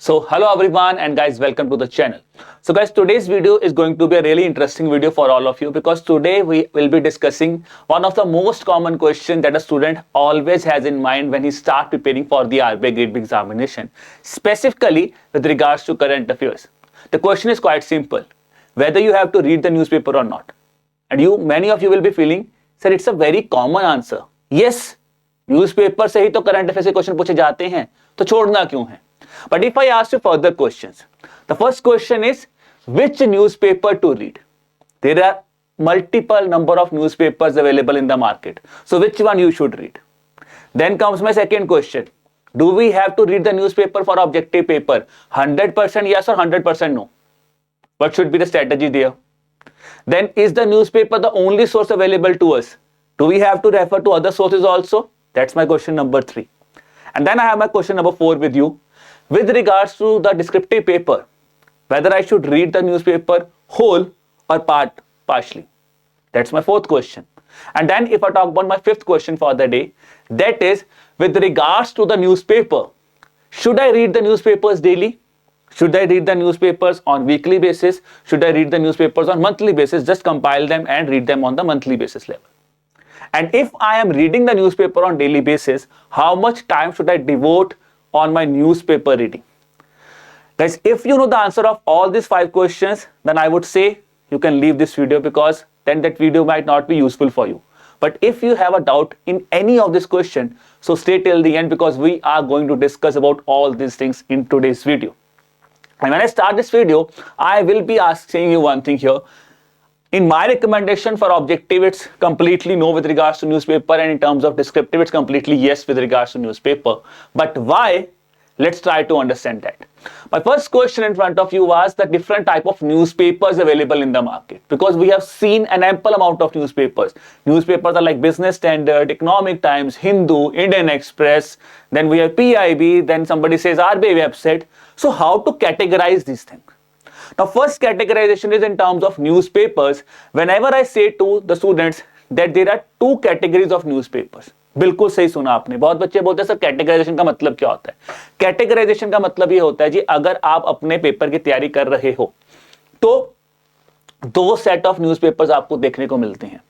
So hello everyone and guys, welcome to the channel. So guys, today's video is going to be a really interesting video for all of you because today we will be discussing one of the most common questions that a student always has in mind when he starts preparing for the RBI Grade B examination, specifically with regards to current affairs. The question is quite simple, whether you have to read the newspaper or not. And many of you will be feeling, sir, it's a very common answer. Yes, newspaper से ही तो current affairs के question पूछे जाते हैं, तो छोड़ना क्यों है? But if I ask you further questions, the first question is which newspaper to read? There are multiple number of newspapers available in the market. So which one you should read? Then comes my second question. Do we have to read the newspaper for objective paper? 100% yes or 100% no? What should be the strategy there? Then is the newspaper the only source available to us? Do we have to refer to other sources also? That's my question number 3. And then I have my question number 4 with you. With regards to the descriptive paper, whether I should read the newspaper whole or partially. That's my 4th question. And then if I talk about my 5th question for the day, that is with regards to the newspaper, should I read the newspapers daily? Should I read the newspapers on weekly basis? Should I read the newspapers on monthly basis? Just compile them and read them on the monthly basis level. And if I am reading the newspaper on daily basis, how much time should I devote on my newspaper reading? Guys, if you know the answer of all these 5 questions, then I would say you can leave this video because then that video might not be useful for you. But if you have a doubt in any of this question, so stay till the end because we are going to discuss about all these things in today's video. And when I start this video, I will be asking you one thing here. In my recommendation for objective, it's completely no with regards to newspaper, and in terms of descriptive, it's completely yes with regards to newspaper. But why? Let's try to understand that. My first question in front of you was the different type of newspapers available in the market, because we have seen an ample amount of newspapers. Newspapers are like Business Standard, Economic Times, Hindu, Indian Express, then we have PIB, then somebody says RBI website. So how to categorize these things? Now, first categorization is in terms of newspapers. Whenever I say to the students that there are 2 categories of newspapers, बिल्कुल सही सुना आपने. बहुत बच्चे बोलते हैं sir categorisation का मतलब क्या होता है? कैटेगराइजेशन का मतलब ये होता है जी, अगर आप अपने पेपर की तैयारी कर रहे हो तो 2 सेट ऑफ न्यूज़पेपर्स आपको देखने को मिलते हैं.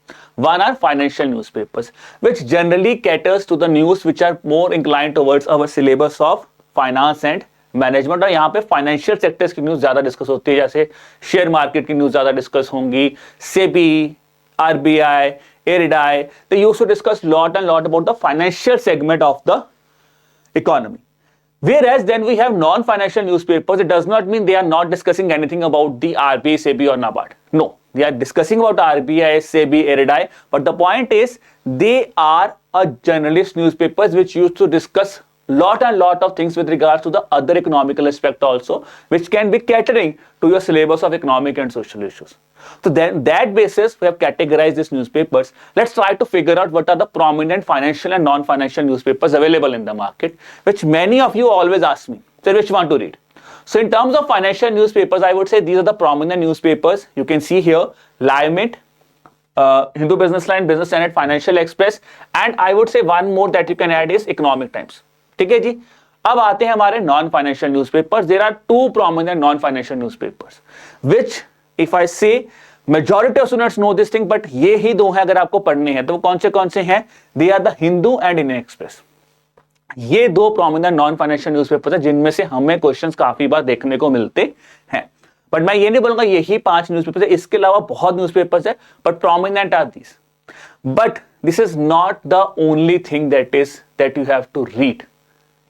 One are financial newspapers, which generally caters to the news which are more inclined towards our syllabus of finance and management. और यहाँ पे फाइनेंशियल सेक्टर्स की न्यूज ज्यादा डिस्कस होती है, जैसे शेयर मार्केट की न्यूज ज्यादा डिस्कस होंगी, SEBI, RBI, IRDAI. They used to discuss lot and lot about the financial segment of the economy. Whereas then we have non-financial newspapers. It does not mean they are not discussing anything about the RBI, SEBI or NABARD. No, they are discussing about RBI, SEBI, IRDAI. But the point is, they are a generalist newspapers which used to discuss lot and lot of things with regards to the other economical aspect also, which can be catering to your syllabus of economic and social issues. So then that basis we have categorized these newspapers. Let's try to figure out what are the prominent financial and non-financial newspapers available in the market, which many of you always ask me, sir, which one to read? So in terms of financial newspapers, I would say these are the prominent newspapers. You can see here, Live Mint, Hindu Business Line, Business Standard, Financial Express, and I would say one more that you can add is Economic Times. ठीक है जी. अब आते हैं हमारे non financial newspapers. There are 2 prominent non financial newspapers which if I say majority of students know this thing, but ये ही 2 हैं अगर आपको पढ़ने हैं तो वो कौन से हैं? They are the Hindu and Indian Express. ये 2 प्रोमिनेंट नॉन फाइनेंशियल न्यूज़पेपर्स हैं जिनमें से हमें क्वेश्चंस काफी बार देखने को मिलते हैं. बट मैं ये नहीं बोलूंगा यही 5 न्यूज़पेपर्स है, इसके अलावा बहुत न्यूज़पेपर्स है, but prominent are these. But this is not the only thing that you have to read.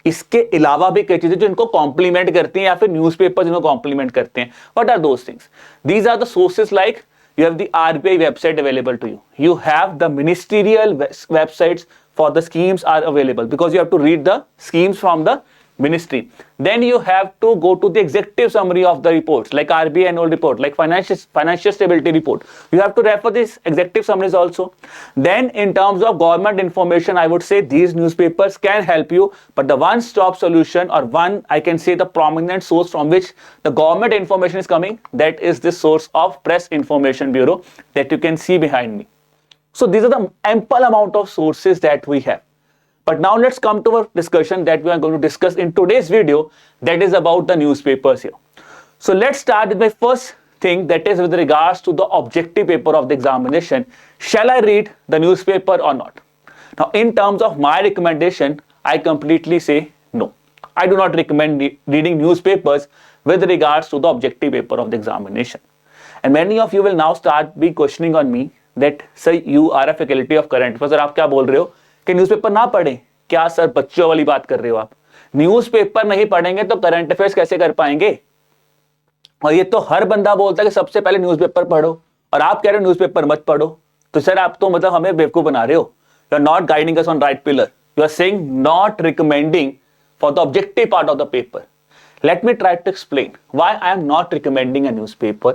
इसके अलावा भी कई चीजें जो इनको कॉम्प्लीमेंट करती हैं या फिर न्यूज़पेपर्स इनको कॉम्प्लीमेंट करते हैं. What are those things? These are the sources like you have the RBI website available to you. You have the ministerial websites for the schemes are available because you have to read the schemes from the ministry. Then you have to go to the executive summary of the reports like RBI annual report, like financial stability report. You have to refer these executive summaries also. Then in terms of government information, I would say these newspapers can help you, but the one-stop solution or one, I can say the prominent source from which the government information is coming, that is the source of Press Information Bureau that you can see behind me. So these are the ample amount of sources that we have. But now let's come to our discussion that we are going to discuss in today's video, that is about the newspapers here. So let's start with my first thing, that is with regards to the objective paper of the examination. Shall I read the newspaper or not? Now in terms of my recommendation, I completely say no. I do not recommend reading newspapers with regards to the objective paper of the examination. And many of you will now start be questioning on me that sir, you are a faculty of current affairs, sir आप क्या बोल रहे हो कि newspaper ना पढ़ें? क्या sir बच्चों वाली बात कर रहे हो आप? न्यूज़पेपर नहीं पढ़ेंगे तो करंट अफेयर्स कैसे कर पाएंगे? और ये तो हर बंदा बोलता है कि सबसे पहले न्यूज़पेपर पढ़ो, और आप कह रहे हो न्यूज़पेपर मत पढ़ो। तो सर आप तो मतलब हमें बेवकूफ बना रहे हो। You are not guiding us on right pillar, you are saying not recommending for the objective part of the paper. Let me try to explain why I am not recommending a newspaper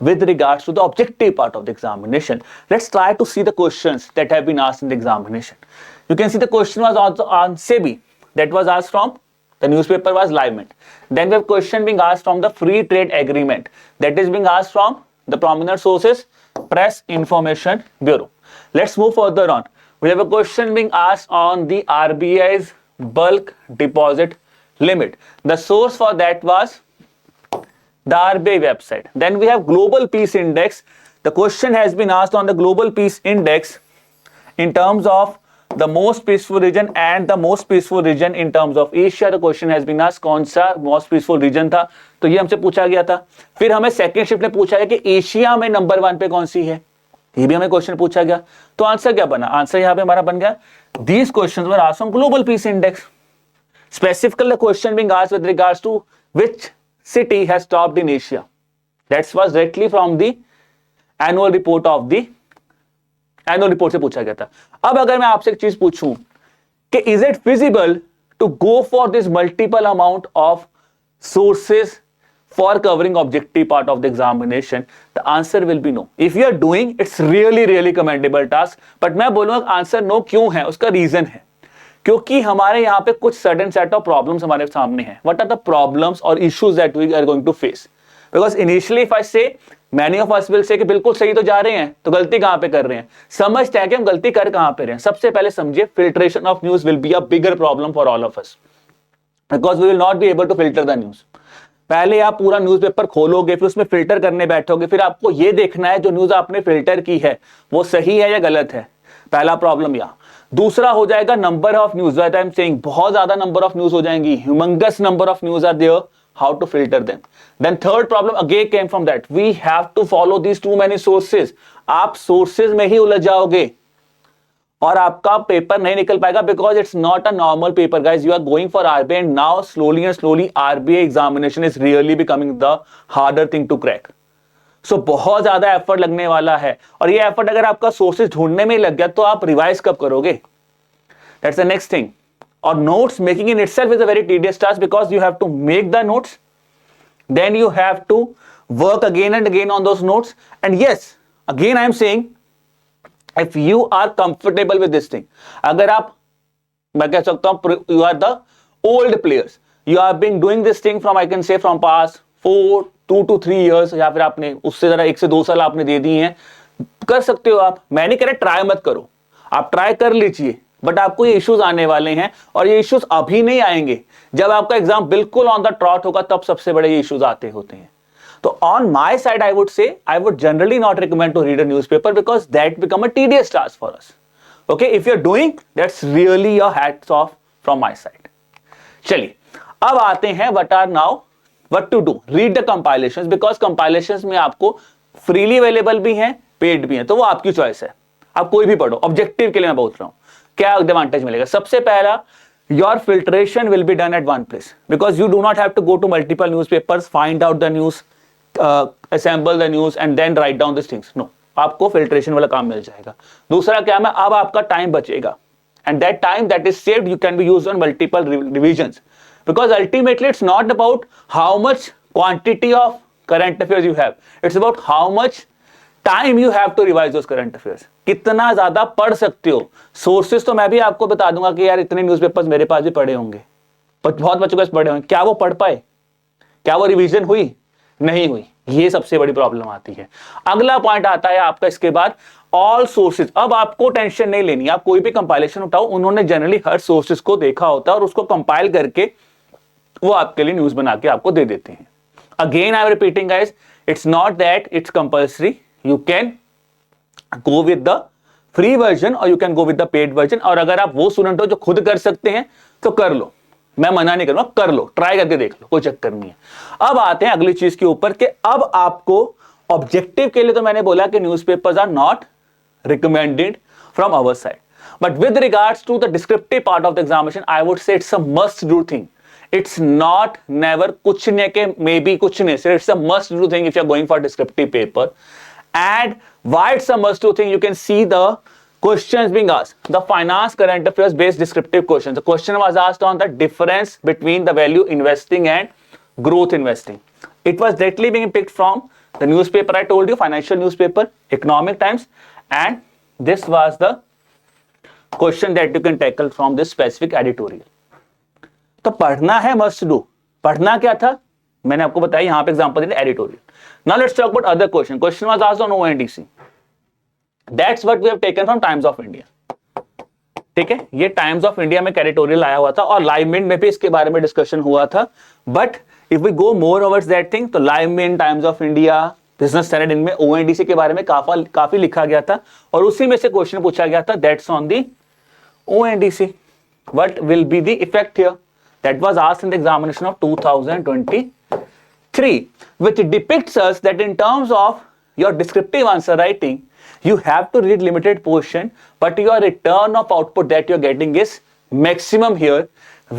with regards to the objective part of the examination. Let's try to see the questions that have been asked in the examination. You can see the question was also on SEBI, that was asked from the newspaper was Live Mint. Then we have question being asked from the Free Trade Agreement, that is being asked from the prominent sources, Press Information Bureau. Let's move further on. We have a question being asked on the RBI's bulk deposit limit. The source for that was the RBI website. Then we have Global Peace Index. The question has been asked on the Global Peace Index in terms of the most peaceful region and the most peaceful region in terms of Asia. The question has been asked कौन सा most peaceful region था, तो ये हमसे पूछा गया था. फिर हमें सेकेंड शिफ्ट में पूछा गया कि एशिया में नंबर 1 पे कौन सी है, ये भी हमें क्वेश्चन पूछा गया. तो आंसर क्या बना? आंसर यहाँ पे हमारा बन गया these questions were asked on Global Peace Index. Specifically, the question being asked with regards to which city has topped in Asia. That was directly from the annual report of the annual report से पूछा गया था. अब अगर मैं आपसे एक चीज पूछूं कि is it feasible to go for this multiple amount of sources for covering objective part of the examination, the answer will be no. If you are doing, it's really commendable task. But मैं बोलूंगा answer no क्यों है, उसका reason है क्योंकि हमारे यहाँ पे कुछ सर्टेन सेट ऑफ प्रॉब्लम्स हमारे सामने हैं. व्हाट आर द प्रॉब्लम्स और issues that we are going to face? Because initially if I say many of us will say कि बिल्कुल सही तो जा रहे हैं, तो गलती कहां पे कर रहे हैं? समझते हैं कि हम गलती कर कहां पे रहे हैं. सबसे पहले समझिए filtration of news will be a bigger problem for all of us because we will not be able to filter the news. पहले आप पूरा न्यूज़पेपर खोलोगे, फिर उसमें फिल्टर करने बैठोगे, फिर आपको ये देखना है जो न्यूज आपने फिल्टर की है वो सही है या गलत है. पहला प्रॉब्लम यहाँ. दूसरा हो जाएगा number of news. That I am saying बहुत ज्यादा नंबर ऑफ न्यूज हो जाएंगी, humongous number of news are there, how to filter them. Then third problem again came from that we have to follow these too many sources. आप sources में ही उलझ जाओगे और आपका पेपर नहीं निकल पाएगा because it's not a normal paper guys. You are going for RBI and now slowly and slowly RBI examination is really becoming the harder thing to crack. So बहुत ज्यादा एफर्ट लगने वाला है, और ये एफर्ट अगर आपका सोर्सेज ढूंढने में ही लग गया तो आप रिवाइज कब करोगे? That's the next thing. और notes making in itself is a very tedious task because you have to make the notes, then you have to work again and again on those notes. And yes, again I am saying if you are comfortable with this thing, अगर आप, मैं कह सकता हूं you are the old players, you are being doing this thing from I can से from past 2 to 3 years, या फिर आपने उससे जरा 1 से 2 साल आपने दे दिए हैं, कर सकते हो आप. मैं नहीं कह रहा ट्राई मत करो, आप ट्राई कर लीजिए, बट आपको ये इश्यूज आने वाले हैं और ये इश्यूज अभी नहीं आएंगे. जब आपका एग्जाम बिल्कुल ऑन द ट्रॉट होगा तब सबसे बड़े ये इश्यूज आते होते हैं. तो on my side I would say I would generally not recommend to read a newspaper because that become a tedious task for us. Okay, if you are doing that's really your hats off from my side. चलिए अब आते हैं what are now what to do. Read the compilations because compilations में आपको freely available भी हैं, paid भी हैं, तो वो आपकी चॉइस है, आप कोई भी पढ़ो. ऑब्जेक्टिव के लिए मैं बोल रहा हूं क्या एडवांटेज मिलेगा. सबसे पहला, your filtration will be done at one place because you do not have to go to multiple newspapers, find out the news, assemble the news and then write down these things. No, आपको filtration वाला काम मिल जाएगा. दूसरा क्या है, अब आपका time बचेगा and that time that is saved you can be used on multiple revisions. Because ultimately it's not about how much quantity of current affairs you have, it's about how much time you have to revise those current affairs. कितना ज्यादा पढ़ सकते हो. Sources तो मैं भी आपको बता दूंगा कि यार इतने न्यूज़पेपर्स मेरे पास भी पढ़े होंगे, बहुत बच्चों के पास पढ़े होंगे, क्या वो पढ़ पाए? क्या वो रिवीजन हुई? नहीं हुई. ये सबसे बड़ी प्रॉब्लम आती है. अगला पॉइंट आता है आपका इसके बाद ऑल सोर्सेज। अब आपको टेंशन नहीं लेनी, आप कोई भी कंपाइलेशन उठाओ, उन्होंने जनरली हर सोर्सेज को देखा होता है और उसको कंपाइल करके वो आपके लिए न्यूज बना के आपको दे देते हैं। Again I am repeating guys, it's not that it's compulsory, you can go with the free version और you can go with the paid version. और अगर आप वो स्टूडेंट हो जो खुद कर सकते हैं तो कर लो, मैं मना नहीं करूंगा, कर लो, ट्राई करके देख लो, कोई चक्कर नहीं है। अब आते हैं अगली चीज के ऊपर कि अब आपको ऑब्जेक्टिव के लिए तो मैंने बोला कि newspapers are not recommended from our side, but with regards to the descriptive part of the examination I would say it's a must do thing. It's not never, कुछ नहीं के मे बी कुछ नहीं, it's a must do thing if you are going for descriptive paper. And why it's a must do thing, you can see the questions being asked, the finance current affairs based descriptive questions. The question was asked on the difference between the value investing and growth investing. It was directly being picked from the newspaper I told you, financial newspaper, Economic Times, and this was the question that you can tackle from this specific editorial. तो पढ़ना है must do. पढ़ना क्या था मैंने आपको बताया, यहां पे एग्जांपल दिया editorial. Now let's talk about other question. Question was asked on ONDC, that's what we have taken from Times of India. ठीक है, ये टाइम्स ऑफ इंडिया में एडिटोरियल आया हुआ था और लाइव मिंट में भी इसके बारे में डिस्कशन हुआ था। But if we go more overs that thing, तो Live Mint, Times of India, Business Standard, इनमें ओएनडीसी के बारे में काफी लिखा गया था और उसी में से क्वेश्चन पूछा गया था, that's on the ONDC, what will be the effect here. That was asked in the examination of 2023, which depicts us that in terms of your descriptive answer writing, you have to read limited portion, but your return of output that you're getting is maximum here,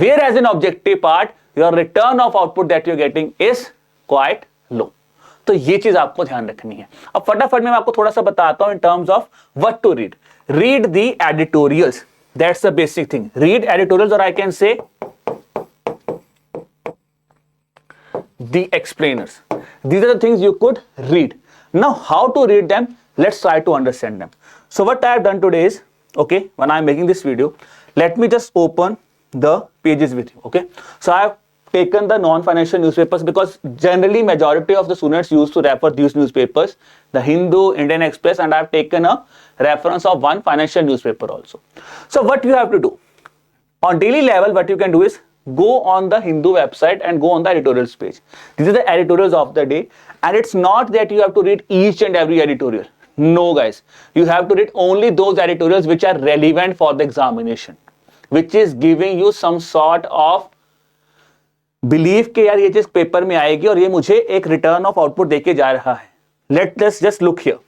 whereas in objective part, your return of output that you're getting is quite low. तो ये चीज आपको ध्यान रखनी है। अब फटाफट मैं आपको थोड़ा सा बताता हूं in terms of what to read. Read the editorials. That's the basic thing. Read editorials, or I can say the explainers. These are the things you could read. Now how to read them, let's try to understand them. So what I have done today is, okay, when I am making this video, let me just open the pages with you. Okay, so I have taken the non-financial newspapers because generally majority of the students used to refer these newspapers, the Hindu, Indian Express, and I have taken a reference of one financial newspaper also. So what you have to do on daily level, what you can do is go on the Hindu website and go on the editorials page. These are the editorials of the day, and it's not that you have to read each and every editorial. No guys, you have to read only those editorials which are relevant for the examination, which is giving you some sort of belief कि यार ये चीज paper में आएगी और ये मुझे एक रिटर्न ऑफ आउटपुट देके जा रहा है। Let's just look here.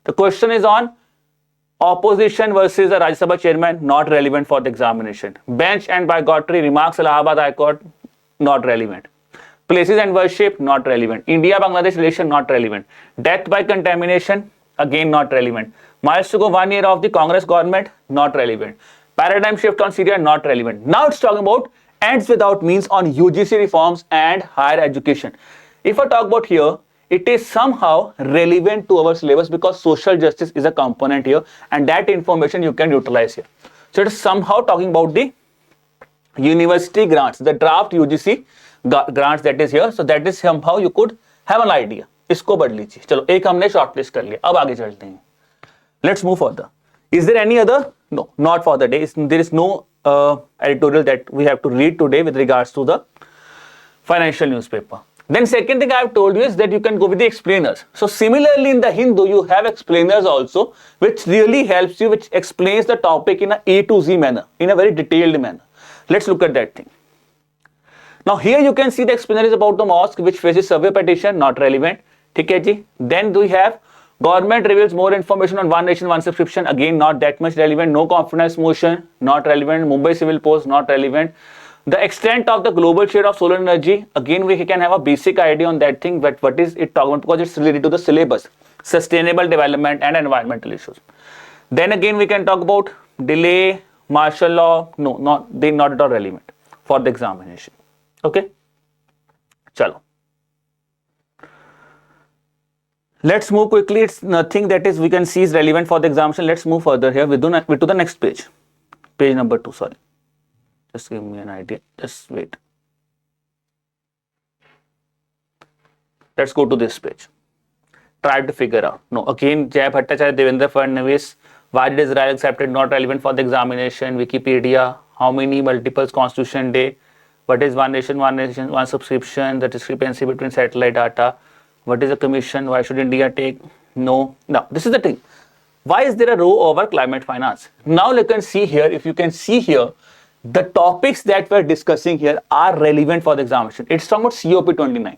The question is on opposition versus the Rajya Sabha chairman, not relevant for the examination. Bench and bigotry remarks Allahabad High Court, not relevant. Places and worship, not relevant. India-Bangladesh relation, not relevant. Death by contamination, again not relevant. Miles to go 1 year of the Congress government, not relevant. Paradigm shift on Syria, not relevant. Now it's talking about ends without means on UGC reforms and higher education. If I talk about here, it is somehow relevant to our syllabus because social justice is a component here, and that information you can utilize here. So it is somehow talking about the university grants, the draft UGC grants that is here. So that is somehow you could have an idea. इसको पढ़ लीजिए। चलो एक हमने shortlist कर लिया, अब आगे चलते हैं। Let's move further. Is there any other? No, not for the day. There is no editorial that we have to read today with regards to the financial newspaper. Then second thing I have told you is that you can go with the explainers. So similarly in the Hindu you have explainers also, which really helps you, which explains the topic in a A to Z manner, in a very detailed manner. Let's look at that thing. Now here you can see the explainer is about the mosque which faces survey petition, not relevant. ठीक है जी. Then we have government reveals more information on one nation one subscription, again not that much relevant. No confidence motion, not relevant. Mumbai civil post, not relevant. The extent of the global share of solar energy, again we can have a basic idea on that thing, but what is it talking about because it's related to the syllabus, sustainable development and environmental issues. Then again we can talk about delay, martial law, no, they're not at all relevant for the examination. Okay, chalo. Let's move quickly. It's nothing that is we can see is relevant for the examination. Let's move further here. We to the next page, page number 2. Sorry. Just give me an idea. Just wait. Let's go to this page. try to figure out. No, again, Jay Bhattacharya, Devendra Fadnavis, why did Israel accepted not relevant for the examination? Wikipedia, how many multiples Constitution Day? What is one nation, one subscription? The discrepancy between satellite data. What is a commission? Why should India take? No. Now, this is the thing. Why is there a row over climate finance? Now you can see here, if you can see here, the topics that we're discussing here are relevant for the examination. It's talking about COP29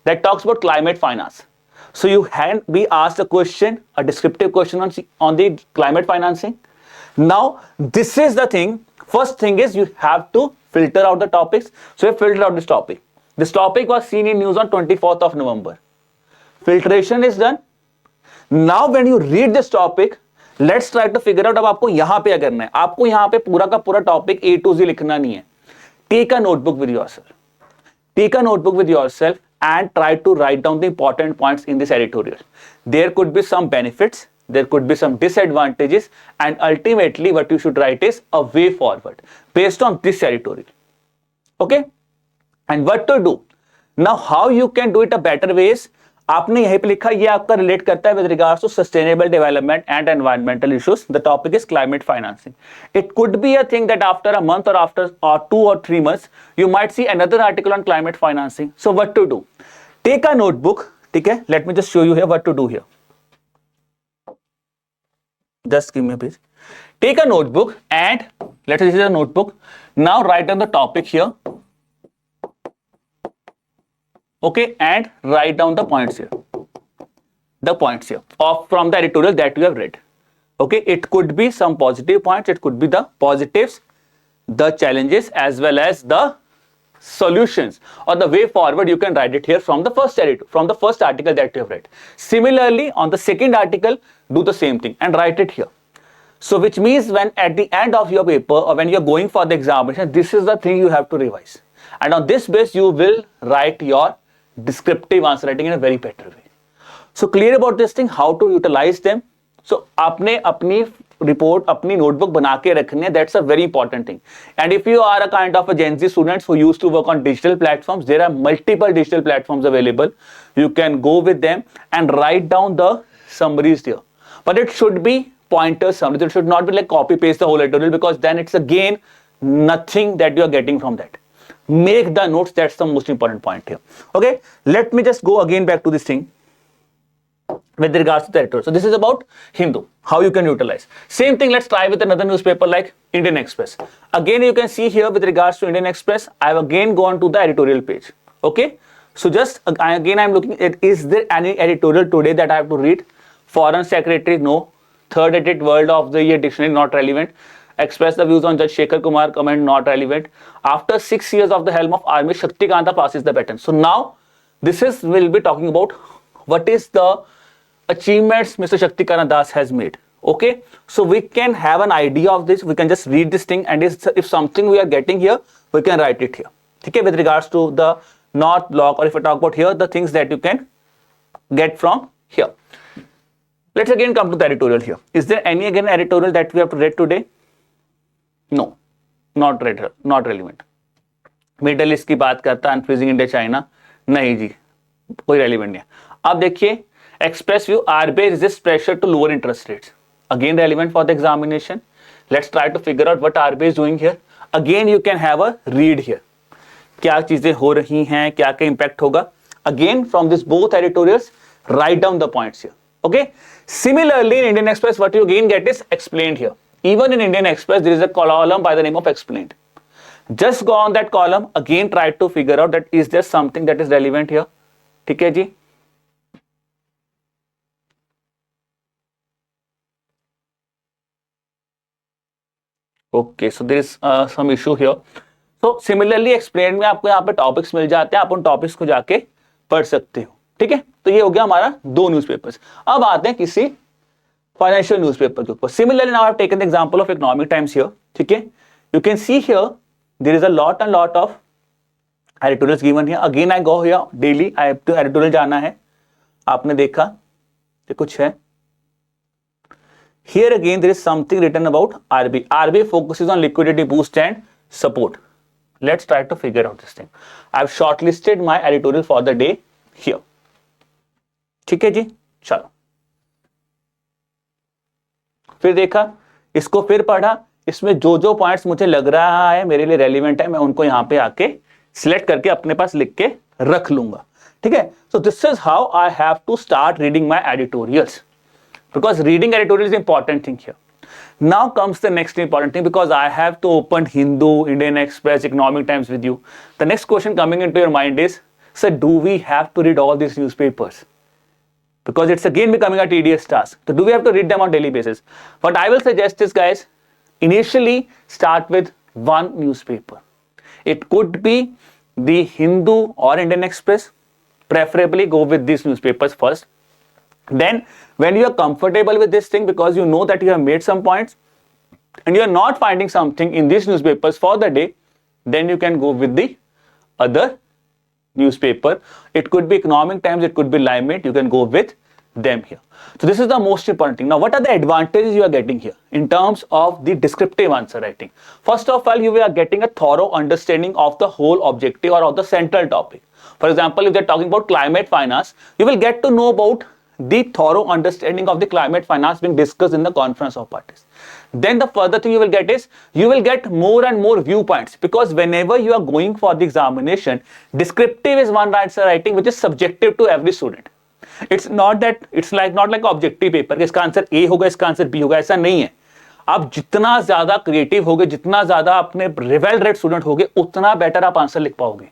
that talks about climate finance. So you can be asked a question, a descriptive question on the climate financing. Now, this is the thing. First thing is you have to filter out the topics. So you filter out this topic. This topic was seen in news on 24th of November. Filtration is done. Now when you read this topic, let's try to figure out अब आपको यहां पे क्या करना है. आपको यहां पे पूरा का पूरा टॉपिक A to Z लिखना नहीं है. Take a notebook with yourself. Take a notebook with yourself and try to write down the important points in this editorial. There could be some benefits, there could be some disadvantages, and ultimately what you should write is a way forward based on this editorial. Okay? And what to do? Now how you can do it a better way is, आपने यहीं पे लिखा, ये आपका relate करता है with regards to sustainable development and environmental issues. The topic is climate financing. It could be a thing that after a month or after 2 or 3 months you might see another article on climate financing. So what to do? Take a notebook. ठीक है, let me just show you here what to do here. Just give me a page. Take a notebook and let's say this is a notebook. Now write down the topic here. Okay, and write down the points here. The points here from the editorial that you have read. Okay, it could be some positive points, it could be the positives, the challenges, as well as the solutions or the way forward. You can write it here from the first article that you have read. Similarly, on the second article, do the same thing and write it here. So which means when at the end of your paper or when you're going for the examination, this is the thing you have to revise. And on this base, you will write your descriptive answer writing in a very better way. So clear about this thing, how to utilize them. So आपने अपनी report, अपनी notebook बना के रखनी है. That's a very important thing. And if you are a kind of a Gen Z students who used to work on digital platforms, there are multiple digital platforms available. You can go with them and write down the summaries there. But it should be pointers summaries. It should not be like copy paste the whole editorial, because then it's again nothing that you are getting from that. Make the notes. That's the most important point here. Okay, let me just go again back to this thing with regards to the editorial. So this is about Hindu, how you can utilize. Same thing, let's try with another newspaper like Indian Express. Again, you can see here with regards to Indian Express, I have again gone to the editorial page. Okay, so just again I'm looking at, is there any editorial today that I have to read? Foreign Secretary, no. Third edit, World of the Year Dictionary, not relevant. Express the views on Judge Shekhar Kumar, comment, not relevant. After 6 years of the helm of army, Shaktikanta passes the baton. So now this is, we'll be talking about what is the achievements Mr. Shaktikanta Das has made. Okay, so we can have an idea of this. We can just read this thing, and if something we are getting here, we can write it here. Okay, with regards to the North Block, or if I talk about here, the things that you can get from here. Let's again come to the editorial here. Is there any again editorial that we have to read today? No, not relevant. Middle east की बात करता है, unfreezing India China, नहीं जी, कोई relevant नहीं है. अब देखिए, Express view, RBI resist pressure to lower interest rates, again relevant for the examination. Let's try to figure out what RBI is doing here. Again you can have a read here, क्या चीजें हो रही हैं, क्या क्या impact होगा. Again from this both editorials, write down the points here. Okay, similarly in Indian Express, what you again get is explained here. Even in Indian Express, there is a column by the name of explained. Just go on that column, again try to figure out that is there something that is relevant here. ठीक है जी. Okay, so there is some issue here. So similarly explained में आपको यहाँ पे topics मिल जाते हैं, आप उन टॉपिक्स को जाके पढ़ सकते हो. ठीक है, तो ये हो गया हमारा 2 न्यूज़पेपर्स. अब आते हैं किसी फाइनेंशियल न्यूज़पेपर के ऊपर. Similarly now I have taken the example of Economic Times here. ठीक है, you can see here there is a lot of editorials given here. Again I go here daily, I have to editorial जाना है. आपने देखा ये कुछ है. Here again there is something written about RBI. RBI focuses on liquidity boost and support. Let's try to figure out this thing. I have shortlisted my editorial for the day here. ठीक है जी, चलो, फिर देखा, इसको फिर पढ़ा, इसमें जो जो पॉइंट्स मुझे लग रहा है मेरे लिए रेलिवेंट है, मैं उनको यहां पे आके सिलेक्ट करके अपने पास लिख के रख लूंगा, ठीक है। So this is how I have to start reading my editorials, because reading editorial is important thing here. Now comes the next important thing, because I have to open Hindu, Indian Express, Economic Times with you. The next question coming into your mind is, sir, do we have to read all these newspapers? Because it's again becoming a tedious task. So do we have to read them on daily basis? What I will suggest is, guys, initially start with one newspaper. It could be the Hindu or Indian Express. Preferably go with these newspapers first. Then when you are comfortable with this thing, because you know that you have made some points and you are not finding something in these newspapers for the day, then you can go with the other newspaper. It could be Economic Times, it could be Limelight. You can go with them here. So this is the most important thing. Now what are the advantages you are getting here in terms of the descriptive answer writing? First of all, you are getting a thorough understanding of the whole objective or of the central topic. For example, if they're talking about climate finance, you will get to know about the thorough understanding of the climate finance being discussed in the conference of parties. Then the further thing you will get is, you will get more and more viewpoints, because whenever you are going for the examination, descriptive is one answer writing which is subjective to every student. It's not that, it's like not like objective paper, इसका answer A होगा, इसका answer B होगा, ऐसा नहीं है। आप जितना ज्यादा क्रिएटिव होगे, जितना ज्यादा अपने वेल रेड स्टूडेंट होगे, उतना बेटर आप आंसर लिख पाओगे।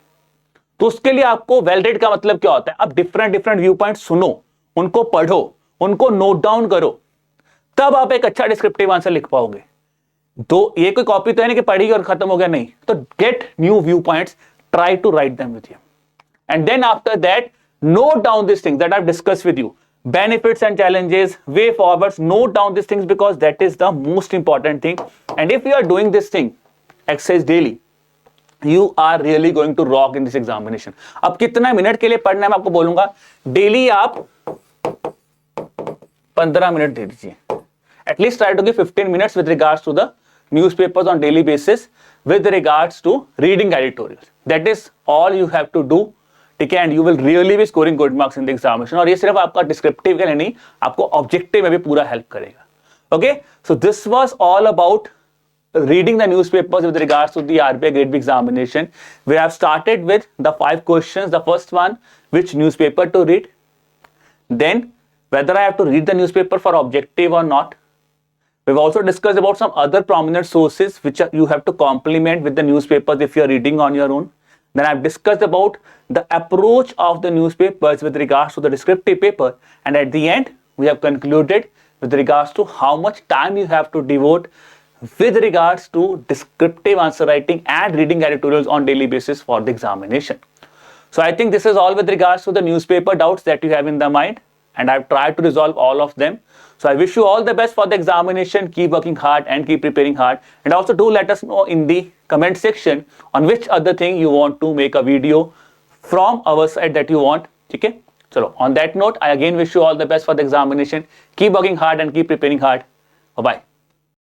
तो उसके लिए आपको वेल रेड का मतलब क्या होता है? आप डिफरेंट व्यू पॉइंट सुनो, उनको पढ़ो, उनको नोट डाउन करो, तब आप एक अच्छा डिस्क्रिप्टिव आंसर लिख पाओगे। तो ये कोई कॉपी तो है नहीं कि पढ़ी और खत्म हो गया, नहीं। तो get new view points, try to write them with you, and then after that note down these things that I've discussed with you, benefits and challenges, way forwards. Note down these things, because that is the most important thing. And if you are doing this thing, exercise daily, you are really going to rock in this examination. अब कितना minute के लिए पढ़ना है मैं आपको बोलूंगा, daily आप 15 मिनट दे दीजिए. At least try to give 15 minutes with regards to the newspapers on daily basis with regards to reading editorials. That is all you have to do. ठीक है, and you will really be scoring good marks in the examination. और ये सिर्फ आपका descriptive के लिए नहीं, आपको ऑब्जेक्टिव में भी पूरा हेल्प करेगा. Okay, so this was all about reading the newspapers with regards to the RBI Grade B examination. We have started with the 5 questions. The first one, which newspaper to read, then whether I have to read the newspaper for objective or not. We've also discussed about some other prominent sources which you have to complement with the newspapers if you are reading on your own. Then I've discussed about the approach of the newspapers with regards to the descriptive paper, and at the end we have concluded with regards to how much time you have to devote with regards to descriptive answer writing and reading editorials on daily basis for the examination. So I think this is all with regards to the newspaper doubts that you have in the mind, and I've tried to resolve all of them. So I wish you all the best for the examination. Keep working hard and keep preparing hard, and also do let us know in the comment section on which other thing you want to make a video from our side that you want. Okay, so on that note, I again wish you all the best for the examination. Keep working hard and keep preparing hard. Bye bye.